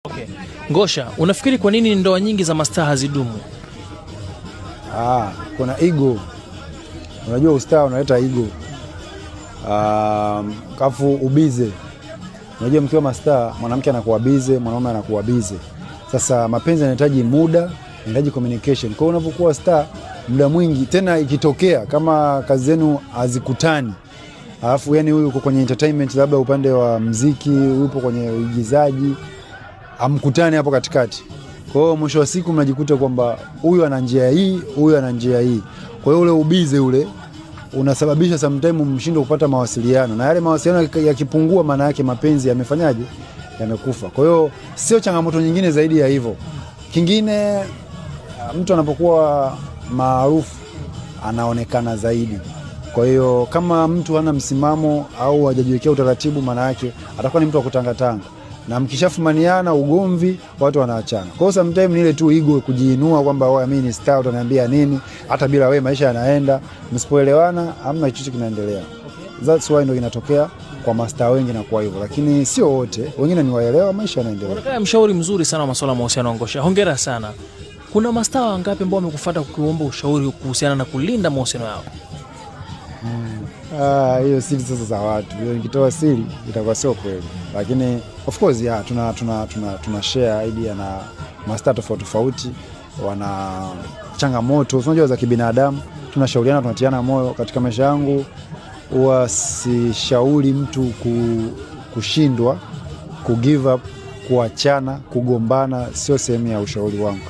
Okay. Ngosha, unafikiri kwa nini ndoa nyingi za mastaa hazidumu? Kuna ego. Unajua ustaa unaleta ego. Kafu ubize. Unajua mkiwa mastaa, mwanamke anakuwa bize, mwanaume anakuwa bize. Sasa mapenzi yanahitaji muda, yanahitaji communication. Kwa hiyo unapokuwa star, muda mwingi tena ikitokea kama kazi zenu hazikutani. Alafu yani huyu uko kwenye entertainment, labda upande wa muziki, upo kwenye uigizaji, hamkutani hapo katikati. Kwa hiyo mwisho wa siku mnajikuta kwamba huyu ana njia hii, huyu ana njia hii. Kwa hiyo ule ubize ule unasababisha sometimes mshindo kupata mawasiliano, na yale mawasiliano yakipungua, maana yake mapenzi yamefanyaje? Yamekufa. Kwa hiyo sio changamoto nyingine zaidi ya hivyo. Kingine, mtu anapokuwa maarufu anaonekana zaidi. Kwa hiyo kama mtu hana msimamo au hajajiwekea utaratibu, maana yake atakuwa ni mtu wa kutangatanga, na mkishafumaniana ugomvi, watu wanaachana. Kwa hiyo sometimes ni ile tu ego, kujiinua kwamba wewe mimi ni star, utaniambia nini? Hata bila wewe maisha yanaenda. Msipoelewana hamna kitu kinaendelea. That's why ndio inatokea kwa mastaa wengi na kwa hivyo, lakini sio wote, wengine ni waelewa, maisha yanaendelea. Unakaa mshauri mzuri sana wa masuala ya mahusiano. Ngosha, hongera sana. Kuna mastaa wangapi ambao wamekufuata kukuomba ushauri kuhusiana na kulinda mahusiano yao? Hiyo siri sasa za watu. Hiyo nikitoa siri itakuwa sio kweli. Lakini of course tuna share idea na mastaa tofauti, wana changamoto unajua za kibinadamu. Tunashauriana, tunatiana moyo. Katika maisha yangu huwa sishauri mtu kushindwa, kugive up, kuachana, kugombana, sio sehemu ya ushauri wangu.